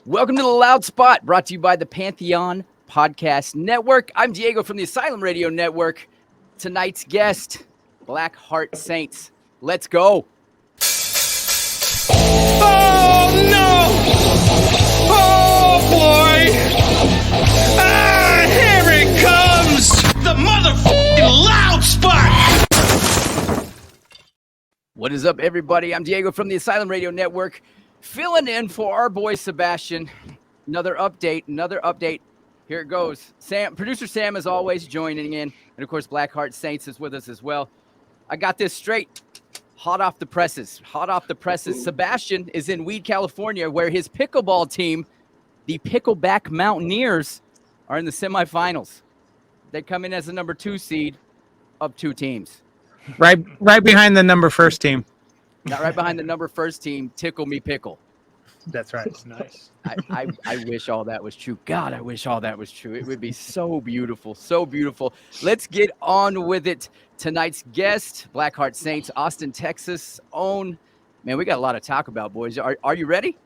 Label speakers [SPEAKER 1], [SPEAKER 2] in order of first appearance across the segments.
[SPEAKER 1] Welcome to the Loud Spot, brought to you by the Pantheon Podcast Network. I'm Diego from the Asylum Radio Network. Tonight's guest, Blackheart Saints. Let's go.
[SPEAKER 2] Oh, no! Oh, boy! Ah, here it comes! The motherfucking Loud Spot!
[SPEAKER 1] What is up, everybody? I'm Diego from the Asylum Radio Network, filling in for our boy Sebastian. Another update. Here it goes. Producer Sam, as always, joining in. And, of course, Blackheart Saints is with us as well. I got this straight. Hot off the presses. Sebastian is in Weed, California, where his pickleball team, the Pickleback Mountaineers, are in the semifinals. They come in as the number 2 seed of 2 teams.
[SPEAKER 3] Right behind the number first team.
[SPEAKER 1] Not right behind the number first team, Tickle Me Pickle.
[SPEAKER 3] That's right.
[SPEAKER 2] That's nice.
[SPEAKER 1] I wish all that was true. God, I wish all that was true. It would be so beautiful, so beautiful. Let's get on with it. Tonight's guest, Blackheart Saints, Austin, Texas own. Man, we got a lot to talk about, boys. Are you ready?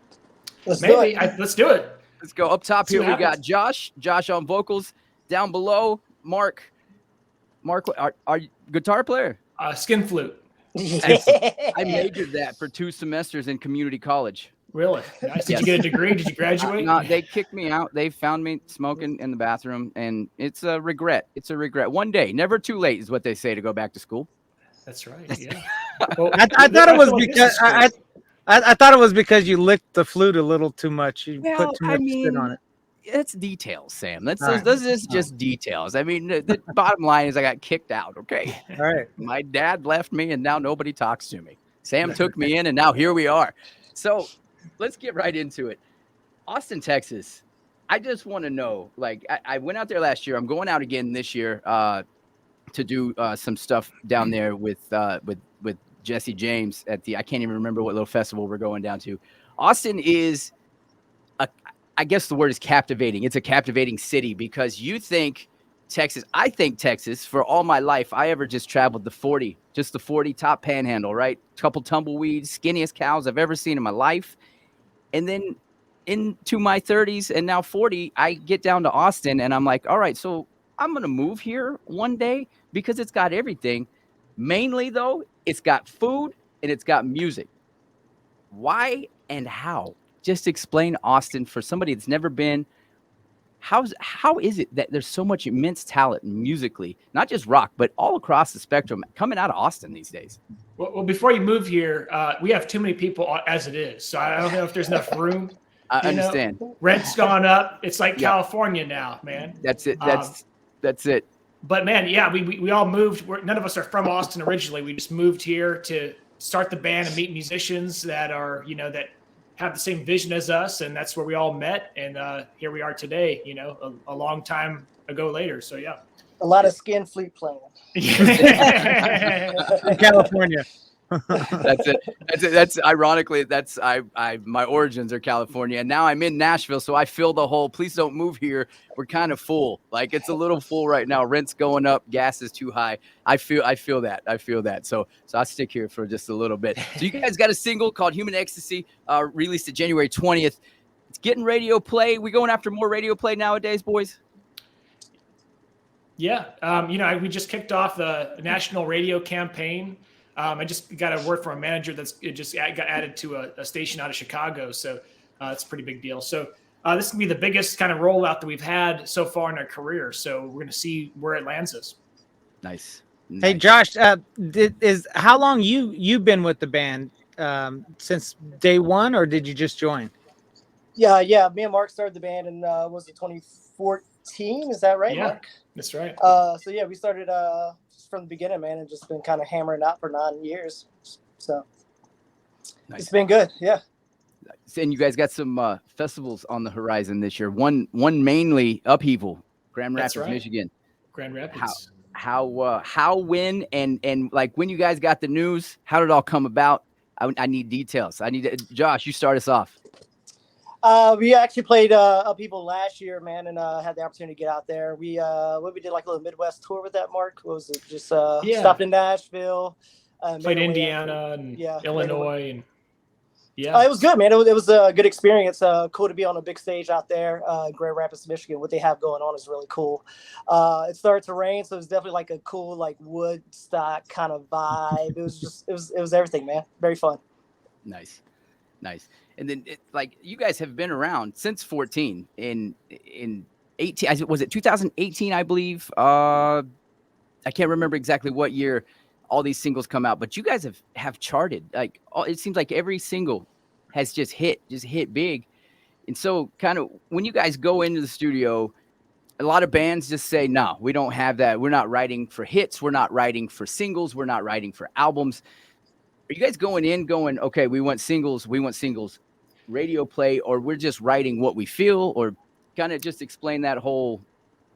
[SPEAKER 2] Let's do it. Let's do it.
[SPEAKER 1] Let's go. Up top here, we got
[SPEAKER 2] happens.
[SPEAKER 1] Josh on vocals. Down below, Mark, are you guitar player?
[SPEAKER 2] Skin flute.
[SPEAKER 1] I majored that for 2 semesters in community college.
[SPEAKER 2] Really? Nice. Did
[SPEAKER 1] Yes.
[SPEAKER 2] you get a degree? Did you graduate?
[SPEAKER 1] No, they kicked me out. They found me smoking in the bathroom, and it's a regret. One day, never too late, is what they say to go back to school.
[SPEAKER 2] That's right. Yeah. Well,
[SPEAKER 3] I thought it was
[SPEAKER 2] feel like
[SPEAKER 3] because
[SPEAKER 2] this is great.
[SPEAKER 3] I thought it was because you licked the flute a little too much. You put too much spit on it.
[SPEAKER 1] It's details, Sam. This
[SPEAKER 3] All right.
[SPEAKER 1] is just details. I mean, the bottom line is I got kicked out. Okay,
[SPEAKER 3] All right.
[SPEAKER 1] my dad left me, and now nobody talks to me. Sam took me in, and now here we are. So let's get right into it. Austin, Texas. I just want to know, like, I went out there last year. I'm going out again this year to do some stuff down there with Jesse James at the, I can't even remember what little festival we're going down to. Austin is, I guess the word is captivating. It's a captivating city because you think Texas, I think Texas, for all my life, I ever just traveled the 40 top panhandle, right? Couple tumbleweeds, skinniest cows I've ever seen in my life. And then into my 30s and now 40, I get down to Austin and I'm like, all right, so I'm going to move here one day because it's got everything. Mainly, though, it's got food and it's got music. Why and how? Just explain Austin for somebody that's never been. How is it that there's so much immense talent musically, not just rock, but all across the spectrum coming out of Austin these days?
[SPEAKER 2] Well, before you move here, we have too many people as it is. So I don't know if there's enough room.
[SPEAKER 1] I understand.
[SPEAKER 2] Rent's gone up. It's like
[SPEAKER 1] Yeah.
[SPEAKER 2] California now, man.
[SPEAKER 1] That's it. That's it.
[SPEAKER 2] But man, yeah, we all moved. None of us are from Austin originally. We just moved here to start the band and meet musicians that are, that have the same vision as us, and that's where we all met. And here we are today. A long time ago later. So yeah,
[SPEAKER 4] a lot of skin flute playing.
[SPEAKER 3] In California.
[SPEAKER 1] That's it. That's ironically, my origins are California, and now I'm in Nashville, so I feel the whole please don't move here. We're kind of full. Like it's a little full right now. Rent's going up, gas is too high. I feel that. So I'll stick here for just a little bit. So you guys got a single called Human Ecstasy, released at January 20th. It's getting radio play. We going after more radio play nowadays, boys?
[SPEAKER 2] Yeah. We just kicked off the national radio campaign. I just got a word from a manager it just got added to a station out of Chicago. So it's a pretty big deal. So this is going to be the biggest kind of rollout that we've had so far in our career. So we're going to see where it lands us.
[SPEAKER 1] Nice.
[SPEAKER 3] Hey, Josh, how long you been with the band? Since day one, or did you just join?
[SPEAKER 4] Yeah. Me and Mark started the band in was it 2014? Is that right,
[SPEAKER 2] Yeah,
[SPEAKER 4] Mark?
[SPEAKER 2] that's right.
[SPEAKER 4] So yeah, we started from the beginning, man, and just been kind of hammering out for 9 years. So
[SPEAKER 1] Nice.
[SPEAKER 4] It's been good. Yeah.
[SPEAKER 1] And you guys got some festivals on the horizon this year. One mainly Upheaval, Grand
[SPEAKER 2] That's
[SPEAKER 1] Rapids,
[SPEAKER 2] right.
[SPEAKER 1] Michigan.
[SPEAKER 2] Grand Rapids.
[SPEAKER 1] How, when, and like when you guys got the news, how did it all come about? I need details. Josh, you start us off.
[SPEAKER 4] We actually played Upheaval last year, man, and had the opportunity to get out there. We did like a little Midwest tour with that, Mark. What was it? Just stopped in Nashville,
[SPEAKER 2] played Indiana and Illinois, and Yeah.
[SPEAKER 4] It was good, man. It was a good experience. Cool to be on a big stage out there in Grand Rapids, Michigan. What they have going on is really cool. It started to rain, so it was definitely like a cool, like Woodstock kind of vibe. It was everything, man. Very fun.
[SPEAKER 1] Nice. And then like you guys have been around since 14 in 18. Was it 2018? I believe. I can't remember exactly what year all these singles come out, but you guys have charted. Like it seems like every single has just hit big. And so kind of when you guys go into the studio, a lot of bands just say, no, we don't have that. We're not writing for hits. We're not writing for singles. We're not writing for albums. Are you guys going, okay, we want singles, radio play, or we're just writing what we feel? Or kind of just explain that whole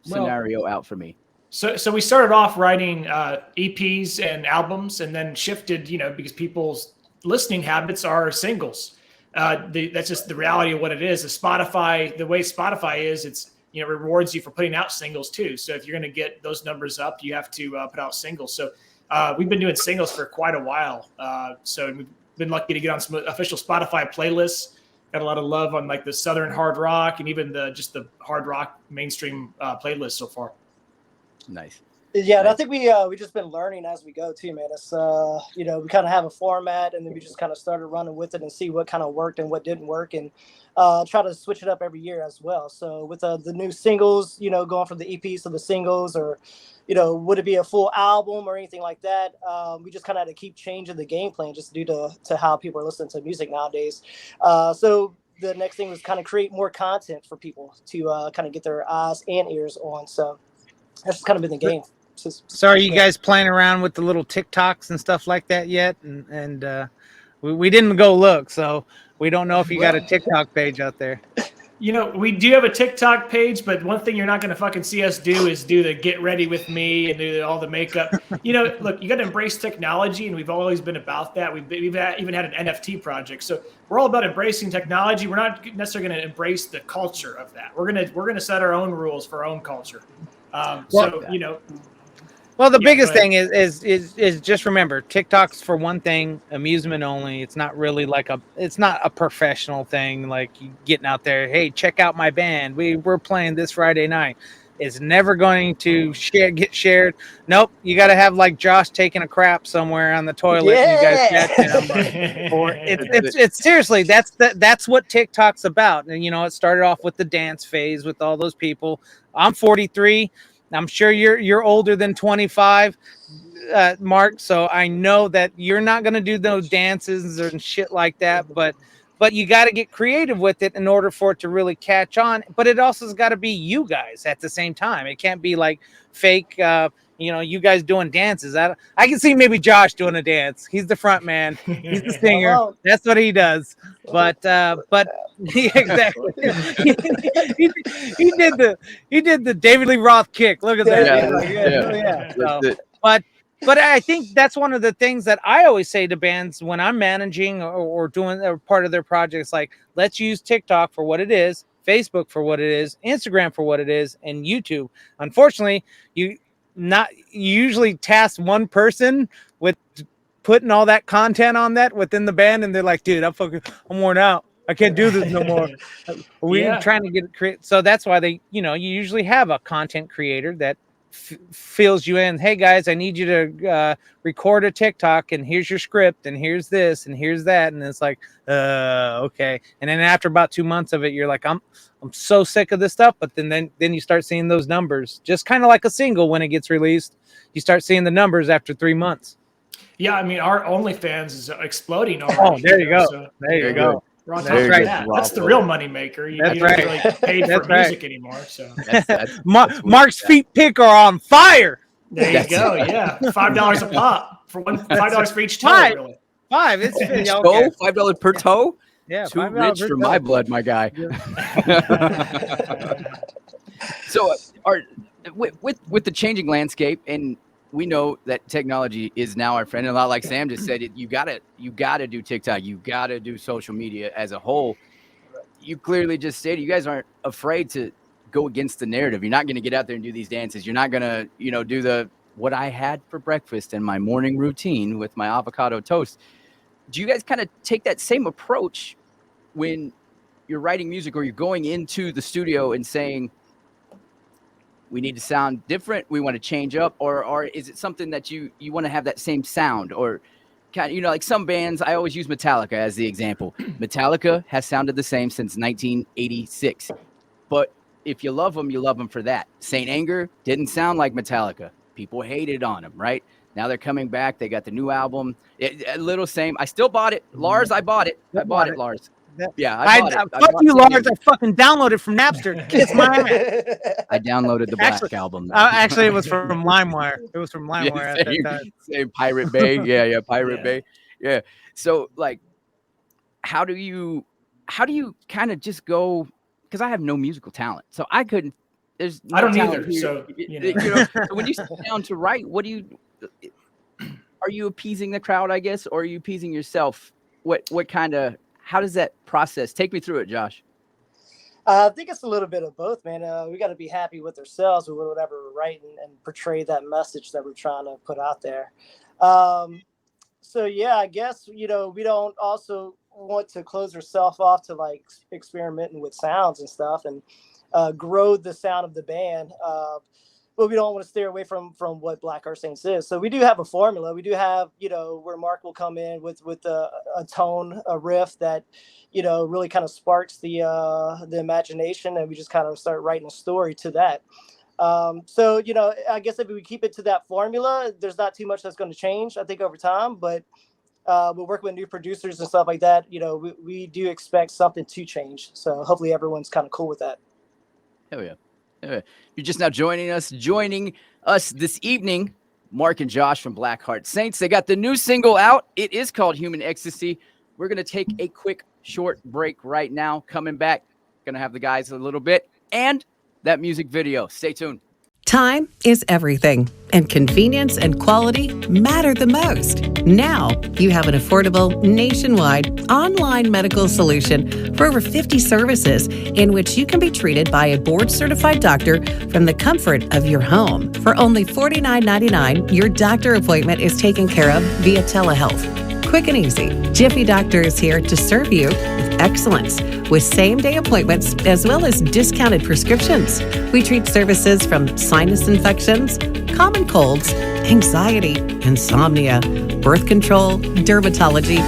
[SPEAKER 1] scenario out for me.
[SPEAKER 2] So we started off writing EPs and albums, and then shifted, because people's listening habits are singles. That's just the reality of what it is. The way Spotify is, it's rewards you for putting out singles too. So if you're going to get those numbers up, you have to put out singles. So we've been doing singles for quite a while. So we've been lucky to get on some official Spotify playlists. Got a lot of love on like the Southern hard rock and even the hard rock mainstream playlist so far.
[SPEAKER 1] Nice.
[SPEAKER 4] Yeah, and I think we just been learning as we go too, man. It's we kind of have a format, and then we just kind of started running with it and see what kind of worked and what didn't work, and try to switch it up every year as well. So with the new singles, going from the EPs to the singles, or would it be a full album or anything like that? We just kind of had to keep changing the game plan just due to how people are listening to music nowadays. So the next thing was kind of create more content for people to kind of get their eyes and ears on. So that's just kind of been the game.
[SPEAKER 3] So are you guys playing around with the little TikToks and stuff like that yet? And we didn't go look, so we don't know if you got a TikTok page out there.
[SPEAKER 2] We do have a TikTok page, but one thing you're not going to fucking see us do is do the get ready with me and do all the makeup. Look, you got to embrace technology, and we've always been about that. We've even had an NFT project, so we're all about embracing technology. We're not necessarily going to embrace the culture of that. We're gonna set our own rules for our own culture.
[SPEAKER 3] Well, the biggest thing is just remember, TikTok's for one thing, amusement only. It's not really it's not a professional thing like you getting out there. Hey, check out my band. We're playing this Friday night. It's never going to get shared. Nope, you got to have like Josh taking a crap somewhere on the toilet.
[SPEAKER 4] Yeah.
[SPEAKER 3] And you guys catch it. It's seriously that's what TikTok's about. And it started off with the dance phase with all those people. I'm 43. I'm sure you're older than 25, Mark. So I know that you're not going to do those dances and shit like that. But you got to get creative with it in order for it to really catch on. But it also has got to be you guys at the same time. It can't be like fake, you guys doing dances. I can see maybe Josh doing a dance. He's the front man. He's the singer. That's what he does. But yeah, exactly. he did the David Lee Roth kick. Look at that. Yeah. So, but I think that's one of the things that I always say to bands when I'm managing or doing a part of their projects. Like, let's use TikTok for what it is, Facebook for what it is, Instagram for what it is, and YouTube. Unfortunately, you usually task one person with putting all that content on that within the band, and they're like, dude, I'm worn out. I can't do this no more. We're trying to get it created. So that's why they, you usually have a content creator that fills you in. Hey guys, I need you to record a TikTok, and here's your script, and here's this, and here's that, and it's like, okay. And then after about 2 months of it, you're like, I'm so sick of this stuff. But then you start seeing those numbers, just kind of like a single when it gets released. You start seeing the numbers after 3 months.
[SPEAKER 2] Yeah, I mean, our OnlyFans is exploding already.
[SPEAKER 3] Oh, there you go. So there you go.
[SPEAKER 2] We're on top of that. That's the real money maker. You don't really get paid for music anymore. So
[SPEAKER 1] that's
[SPEAKER 3] Mark's feet pick are on fire.
[SPEAKER 2] There you go. Yeah, $5 a pop for $5 for each toe. Really.
[SPEAKER 3] $5. It's
[SPEAKER 1] okay. $5 per toe.
[SPEAKER 3] Yeah,
[SPEAKER 1] too rich for my blood, my guy.
[SPEAKER 3] Yeah.
[SPEAKER 1] So, with the changing landscape, and we know that technology is now our friend. And a lot like Sam just said, you gotta do TikTok, you gotta do social media as a whole. You clearly just stated you guys aren't afraid to go against the narrative. You're not going to get out there and do these dances. You're not going to, do what I had for breakfast and my morning routine with my avocado toast. do you guys kind of take that same approach when you're writing music, or you're going into the studio and saying, we need to sound different, we want to change up, or is it something that you want to have that same sound? Or kind of, like some bands, I always use Metallica as the example. Metallica has sounded the same since 1986, but if you love them for that. Saint Anger didn't sound like Metallica. People hated on them, right? Now they're coming back. They got the new album. A little same. I still bought it. Lars, I bought it. I bought it, Lars. Yeah, I bought it.
[SPEAKER 3] Fuck you, Lars. I fucking downloaded from Napster. Kiss my ass.
[SPEAKER 1] I downloaded the Black album.
[SPEAKER 3] Actually, it was from LimeWire. It was from LimeWire
[SPEAKER 1] Yeah,
[SPEAKER 3] at that time.
[SPEAKER 1] Same Pirate Bay. Yeah, Pirate Bay. Yeah. So, like, how do you kind of just go? Because I have no musical talent, so I couldn't. There's no
[SPEAKER 2] I don't
[SPEAKER 1] talent
[SPEAKER 2] either.
[SPEAKER 1] here.
[SPEAKER 2] So
[SPEAKER 1] So when you sit down to write, what do you? Are you appeasing the crowd, I guess, or are you appeasing yourself? What kind of? How does that process? Take me through it, Josh.
[SPEAKER 4] I think it's a little bit of both, man. We got to be happy with ourselves with whatever we're writing and portray that message that we're trying to put out there. So yeah, I guess we don't also want to close ourselves off to like experimenting with sounds and stuff and grow the sound of the band. But we don't want to steer away from what Blackheart Saints is. So we do have a formula. We do have, where Mark will come in with a tone, a riff that, really kind of sparks the imagination, and we just kind of start writing a story to that. So, I guess if we keep it to that formula, there's not too much that's going to change, I think, over time. But we're working with new producers and stuff like that. We do expect something to change. So hopefully everyone's kind of cool with that.
[SPEAKER 1] Hell yeah. You're just now joining us this evening, Mark and Josh from Blackheart Saints. They got the new single out. It is called Human Ecstasy. We're going to take a quick short break right now. Coming back, going to have the guys a little bit and that music video. Stay tuned.
[SPEAKER 5] Time is everything, and convenience and quality matter the most. Now, you have an affordable, nationwide, online medical solution for over 50 services in which you can be treated by a board-certified doctor from the comfort of your home. For only $49.99, your doctor appointment is taken care of via telehealth. Quick and easy, Jiffy Doctor is here to serve you with excellence, with same-day appointments as well as discounted prescriptions. We treat services from sinus infections, common colds, anxiety, insomnia, birth control, dermatology,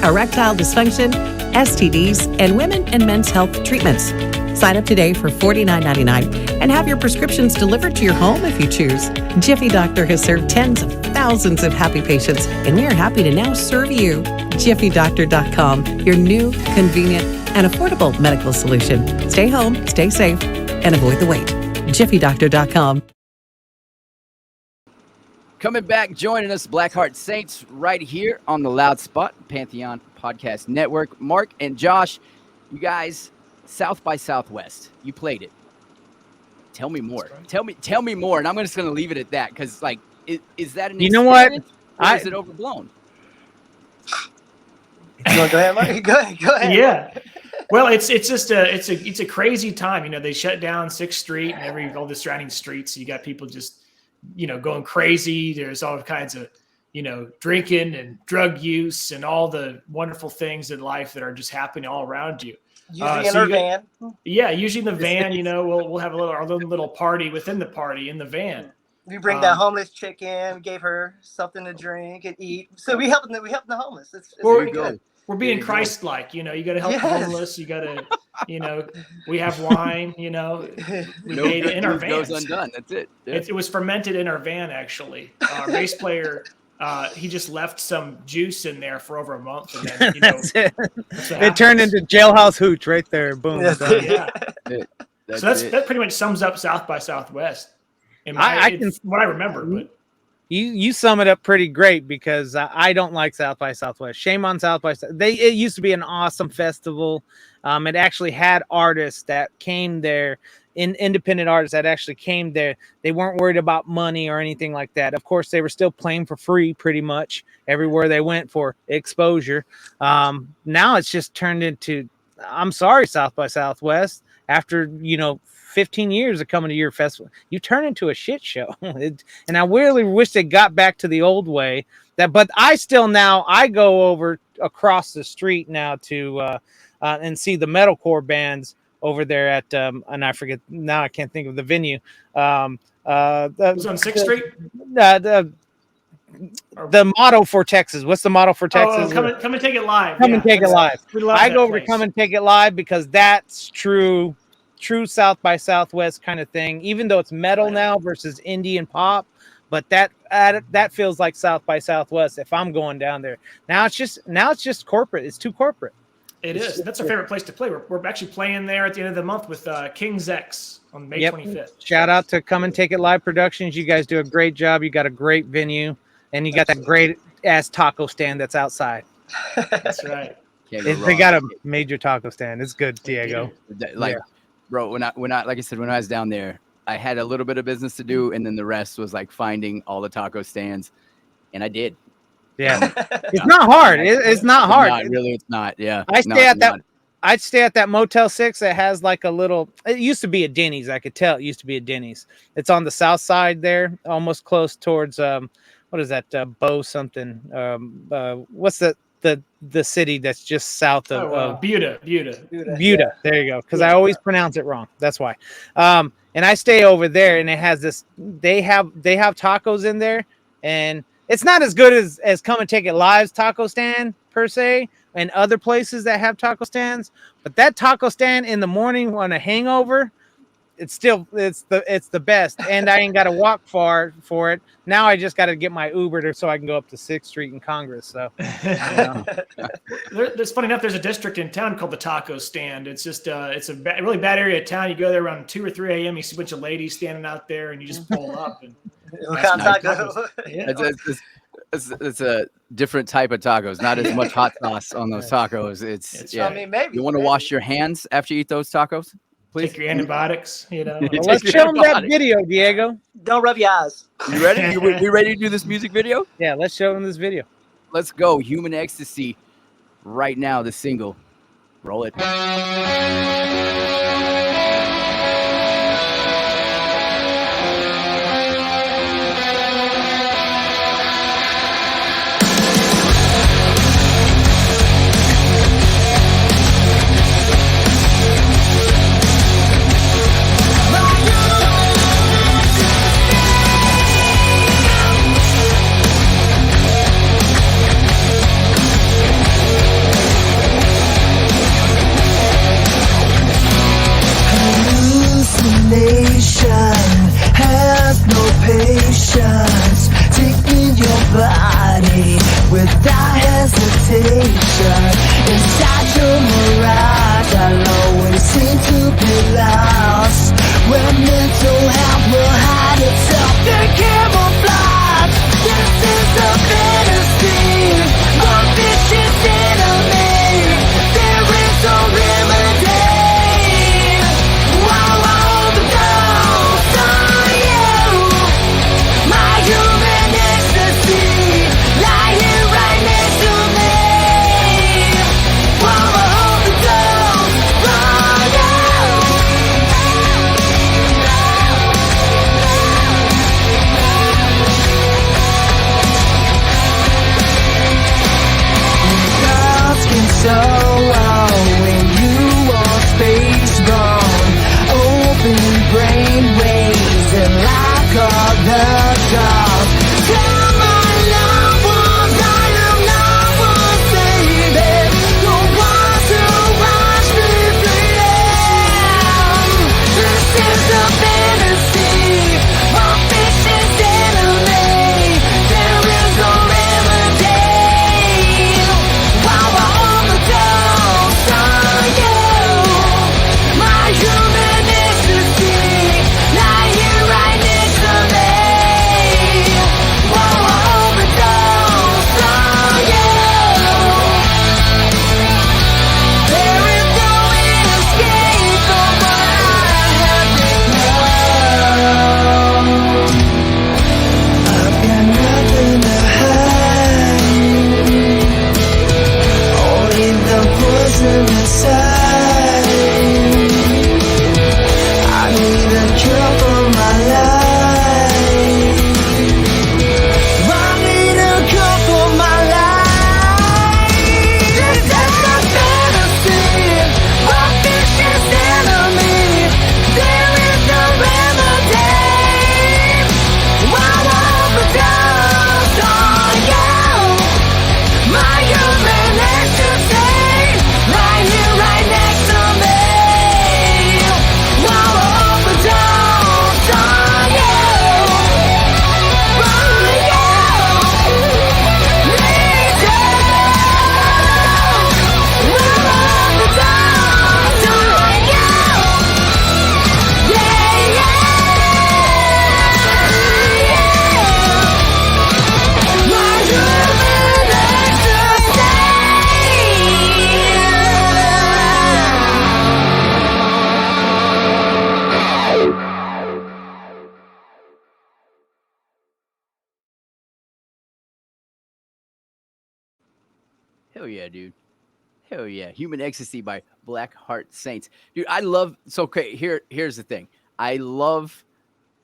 [SPEAKER 5] erectile dysfunction, STDs, and women and men's health treatments. Sign up today for $49.99 and have your prescriptions delivered to your home if you choose. Jiffy Doctor has served tens of thousands of happy patients, and we are happy to now serve you. JiffyDoctor.com, your new, convenient, and affordable medical solution. Stay home, stay safe, and avoid the wait. JiffyDoctor.com.
[SPEAKER 1] Coming back, joining us, Blackheart Saints, right here on the Loud Spot, Pantheon Podcast Network. Mark and Josh, you guys, South by Southwest, you played it. Tell me more. Tell me more, and I'm just going to leave it at that, because, like, is that an experience, or is it overblown?
[SPEAKER 4] You want to go ahead, Mark? Go ahead.
[SPEAKER 2] Yeah. Well, it's just a crazy time. They shut down 6th Street and all the surrounding streets. You got people just, going crazy. There's all kinds of, drinking and drug use and all the wonderful things in life that are just happening all around you.
[SPEAKER 4] Usually in our van.
[SPEAKER 2] Yeah, usually in the van, we'll have our little party within the party in the van.
[SPEAKER 4] We bring that homeless chick in. We gave her something to drink and eat. So we helping the homeless. It's very good.
[SPEAKER 2] We're being Christ-like, you got to help the homeless. You got to, we have wine, we made it in our van.
[SPEAKER 1] Goes undone. That's it. Yeah.
[SPEAKER 2] It was fermented in our van, actually. Our bass player, he just left some juice in there for over a month. And then,
[SPEAKER 3] that's it. It turned into jailhouse hooch right there. Boom.
[SPEAKER 2] Yeah.
[SPEAKER 1] So
[SPEAKER 2] that pretty much sums up South by Southwest. What I remember, but.
[SPEAKER 3] You sum it up pretty great, because I don't like South by Southwest. Shame on South by Southwest. It used to be an awesome festival. It actually had artists that came there, independent artists that actually came there. They weren't worried about money or anything like that. Of course, they were still playing for free pretty much everywhere they went for exposure. Now it's just turned into, I'm sorry, South by Southwest, after, 15 years of coming to your festival, you turn into a shit show. And I really wish they got back to the old way. But I go over across the street now to and see the metalcore bands over there at and I forget now, I can't think of the venue.
[SPEAKER 2] It was on 6th Street.
[SPEAKER 3] The motto for Texas. What's the motto for Texas?
[SPEAKER 2] Come and take it live.
[SPEAKER 3] Come and take it live. I go over to Come and Take It Live because that's true South by Southwest kind of thing. Even though it's metal now versus indie and pop, but that feels like South by Southwest if I'm going down there. Now it's just corporate. It's too corporate.
[SPEAKER 2] It is. That's our favorite place to play. We're actually playing there at the end of the month with King's X on May 25th.
[SPEAKER 3] Shout out to Come and Take It Live Productions. You guys do a great job. You got a great venue, and you got that great ass taco stand that's outside.
[SPEAKER 2] That's right.
[SPEAKER 3] They got a major taco stand. It's good, Diego.
[SPEAKER 1] Bro, when I like I said, when I was down there, I had a little bit of business to do, and then the rest was like finding all the taco stands, and I did.
[SPEAKER 3] Yeah, it's not hard. It's not hard.
[SPEAKER 1] It's not. Yeah,
[SPEAKER 3] I'd stay at that Motel 6 that has like a little. It used to be a Denny's. I could tell it used to be a Denny's. It's on the south side there, almost close towards what is that? Bow something. What's the city that's just south of
[SPEAKER 2] Buda.
[SPEAKER 3] Buda. There you go. Because I always pronounce it wrong. That's why. And I stay over there, and it has this. They have tacos in there, and it's not as good as Come and Take It Live's taco stand per se, and other places that have taco stands. But that taco stand in the morning on a hangover, it's the best. And I ain't got to walk far for it. Now I just got to get my Uber so I can go up to 6th Street in Congress. So
[SPEAKER 2] there's funny enough. There's a district in town called the Taco Stand. It's just it's a really bad area of town. You go there around 2 or 3 a.m. You see a bunch of ladies standing out there, and you just pull up and.
[SPEAKER 1] It's a different type of tacos. Not as much hot sauce on those tacos.
[SPEAKER 4] I mean, maybe
[SPEAKER 1] you want to wash your hands after you eat those tacos. Please
[SPEAKER 2] take your antibiotics.
[SPEAKER 3] Well, let's show them that video, Diego.
[SPEAKER 4] Don't rub your eyes.
[SPEAKER 1] You ready? We ready to do this music video?
[SPEAKER 3] Yeah, let's show them this video.
[SPEAKER 1] Let's go. Human Ecstasy. Right now, the single. Roll it. Hell yeah, dude. Hell yeah. Human Ecstasy by Blackheart Saints. Dude, I love so okay, here's the thing. I love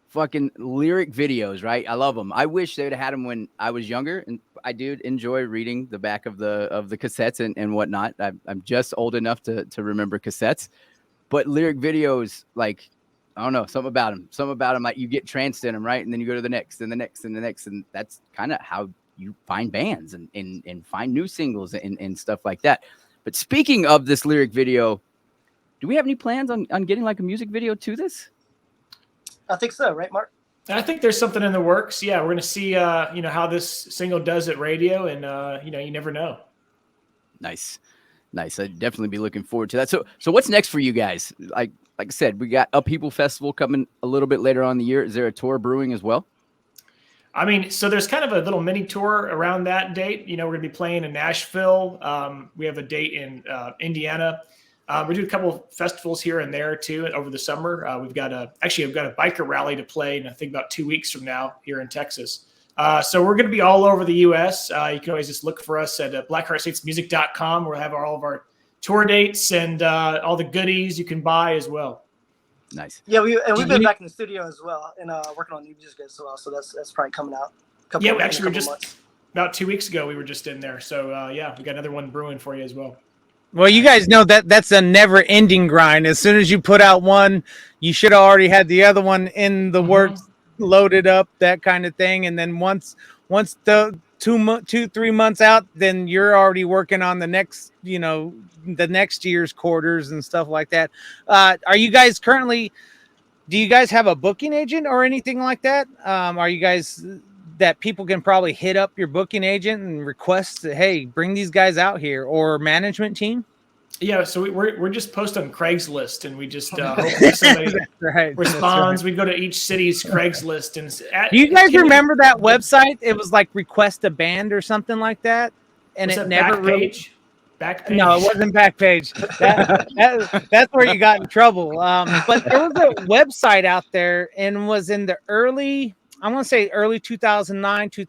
[SPEAKER 1] fucking lyric videos, right? I love them. I wish they would have had them when I was younger, and I do enjoy reading the back of the cassettes and whatnot. I'm just old enough to remember cassettes, but lyric videos, like I don't know, something about them, like you get tranced in them, right? And then you go to the next and the next and the next, and that's kind of how you find bands and find new singles and stuff like that. But speaking of this lyric video, do we have any plans on getting like a music video to this?
[SPEAKER 4] I think so, right, Mark?
[SPEAKER 2] I think there's something in the works. Yeah, we're going to see, how this single does at radio, and you never know.
[SPEAKER 1] Nice. I'd definitely be looking forward to that. So what's next for you guys? Like I said, we got Upheaval Festival coming a little bit later on in the year. Is there a tour brewing as well?
[SPEAKER 2] I mean, so there's kind of a little mini tour around that date. We're going to be playing in Nashville. We have a date in Indiana. We do a couple of festivals here and there too over the summer. We've got a biker rally to play in I think about 2 weeks from now here in Texas. So we're going to be all over the U.S. You can always just look for us at blackheartstatesmusic.com. We'll have all of our tour dates and all the goodies you can buy as well.
[SPEAKER 1] Nice.
[SPEAKER 4] Yeah, we've been back in the studio as well and working on new music as well. So that's probably coming out. About
[SPEAKER 2] 2 weeks ago we were just in there. So we got another one brewing for you as well.
[SPEAKER 3] Well, you guys know that's a never-ending grind. As soon as you put out one, you should have already had the other one in the works, loaded up, that kind of thing. And then once the 3 months out, then you're already working on the next, the next year's quarters and stuff like that. Are you guys currently? Do you guys have a booking agent or anything like that? Are you guys that people can probably hit up your booking agent and request that, hey, bring these guys out here, or management team?
[SPEAKER 2] Yeah, so we're just posted on Craigslist, and we just hope somebody responds. We go to each city's Craigslist. And
[SPEAKER 3] do you guys remember that website? It was like request a band or something like that, and it never
[SPEAKER 2] Backpage. Backpage.
[SPEAKER 3] No, it wasn't Backpage. That's where you got in trouble. But there was a website out there, and was in the early 2009 to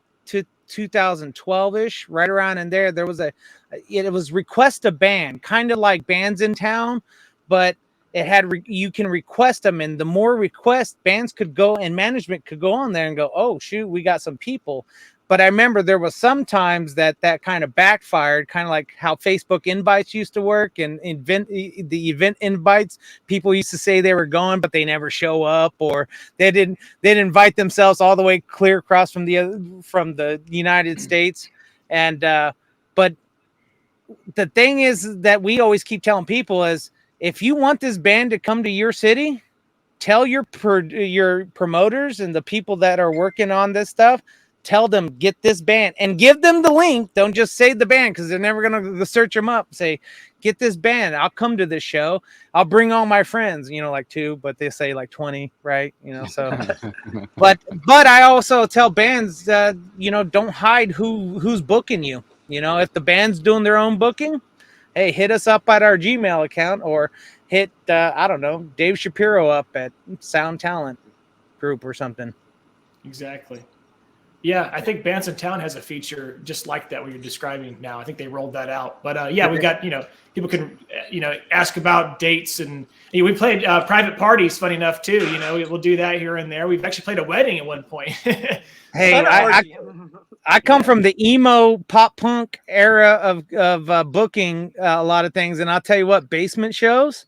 [SPEAKER 3] 2012-ish, right around in there. There was it was request a band, kind of like Bands in Town, but it had you can request them, and the more requests, bands could go and management could go on there and go, oh shoot, we got some people. But I remember there was sometimes that kind of backfired, kind of like how Facebook invites used to work, and the event invites, people used to say they were going, but they never show up, or they'd invite themselves all the way clear across from the United States. And but the thing is that we always keep telling people is, if you want this band to come to your city, tell your promoters and the people that are working on this stuff, tell them, get this band, and give them the link. Don't just say the band, because they're never going to search them up. Say, get this band. I'll come to this show. I'll bring all my friends, like 2, but they say like 20, right? So, but I also tell bands, don't hide who's booking you. If the band's doing their own booking, hey, hit us up at our Gmail account, or hit, Dave Shapiro up at Sound Talent Group or something.
[SPEAKER 2] Exactly. Yeah, I think Bands in Town has a feature just like that what you're describing now. I think they rolled that out. But we've got, people can, ask about dates, and we played private parties, funny enough, too. We'll do that here and there. We've actually played a wedding at one point.
[SPEAKER 3] Hey, I come from the emo pop punk era of booking a lot of things. And I'll tell you what, basement shows,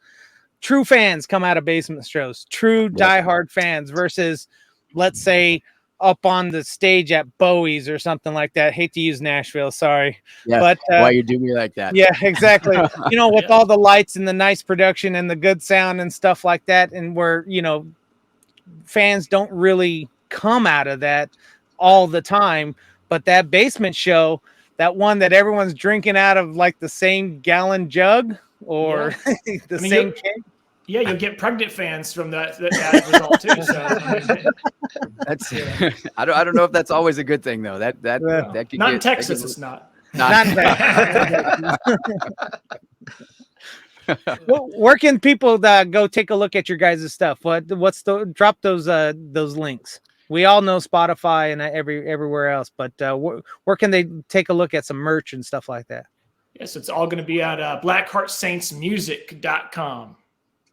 [SPEAKER 3] true fans come out of basement shows, true diehard fans versus, let's say, up on the stage at Bowie's or something like that. Hate to use Nashville, sorry.
[SPEAKER 1] Yeah, but why you do me like that?
[SPEAKER 3] Yeah, exactly. With all the lights and the nice production and the good sound and stuff like that, and where fans don't really come out of that all the time. But that basement show, that one that everyone's drinking out of like the same gallon jug or same keg.
[SPEAKER 2] Yeah, you'll get pregnant fans from that result too. So
[SPEAKER 1] that's I don't know if that's always a good thing though. That could
[SPEAKER 2] not in Texas. It's not.
[SPEAKER 3] Not in Well, where can people go take a look at your guys' stuff? Drop those links. We all know Spotify and everywhere else, but where can they take a look at some merch and stuff like that?
[SPEAKER 2] Yes, it's all going to be at blackheartsaintsmusic.com.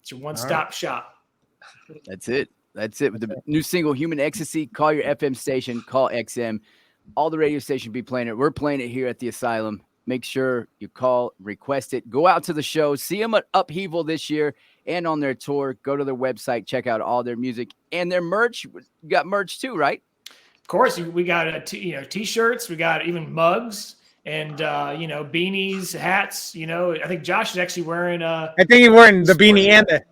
[SPEAKER 2] It's your one-stop shop.
[SPEAKER 1] That's it. That's it. With the new single, Human Ecstasy, call your FM station, call XM. All the radio stations be playing it. We're playing it here at the Asylum. Make sure you call, request it. Go out to the show. See them at Upheaval this year and on their tour. Go to their website. Check out all their music and their merch. You got merch too, right?
[SPEAKER 2] Of course, we got T-shirts. We got even mugs and beanies, hats. I think Josh is actually wearing.
[SPEAKER 3] I think he's wearing the beanie and the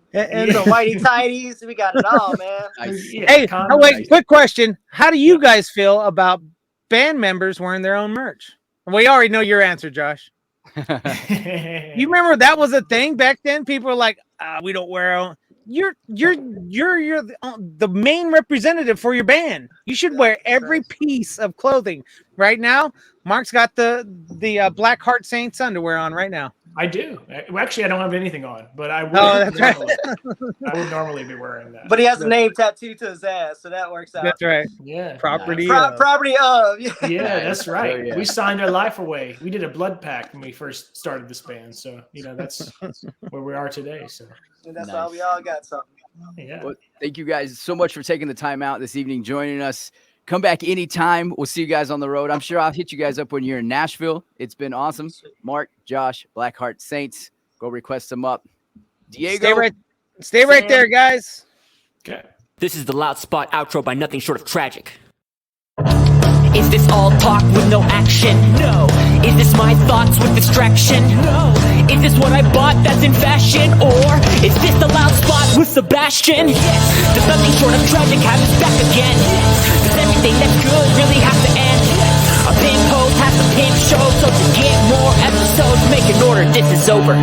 [SPEAKER 4] whitey tighties. We got it all, man.
[SPEAKER 3] Hey, wait, quick question. How do you guys feel about band members wearing their own merch? We already know your answer, Josh. You remember that was a thing back then? People were like, we don't wear our own. You're the main representative for your band. You should wear every piece of clothing. Right now, Mark's got the Blackheart Saints underwear on right now.
[SPEAKER 2] I do. Well, actually, I don't have anything on, but I would.
[SPEAKER 3] Oh, that's right.
[SPEAKER 2] I would normally be wearing that.
[SPEAKER 4] But he has a name tattooed to his ass, so that works out.
[SPEAKER 3] That's right.
[SPEAKER 2] Yeah.
[SPEAKER 3] Property.
[SPEAKER 4] Property of.
[SPEAKER 2] Yeah, that's right.
[SPEAKER 1] Oh, yeah.
[SPEAKER 2] We signed our life away. We did a blood pact when we first started this band, so that's where we are today. So.
[SPEAKER 4] And that's why we all got something.
[SPEAKER 2] Yeah.
[SPEAKER 1] Well, thank you guys so much for taking the time out this evening, joining us. Come back anytime. We'll see you guys on the road. I'm sure I'll hit you guys up when you're in Nashville. It's been awesome. Mark, Josh, Blackheart Saints. Go request them up. Diego.
[SPEAKER 3] Stay right there, guys.
[SPEAKER 2] Okay.
[SPEAKER 6] This is the Loud Spot outro by Nothing Short of Tragic. Is this all talk with no action? No. Is this my thoughts with distraction? No. Is this what I bought that's in fashion? Or is this the Loud Spot with Sebastian? Yes. Does Nothing Short of Tragic have his back again? Yes. Does everything that's good really have to end? Yes. A pimp host has to pimp show, so to get more episodes, make an order, this is over.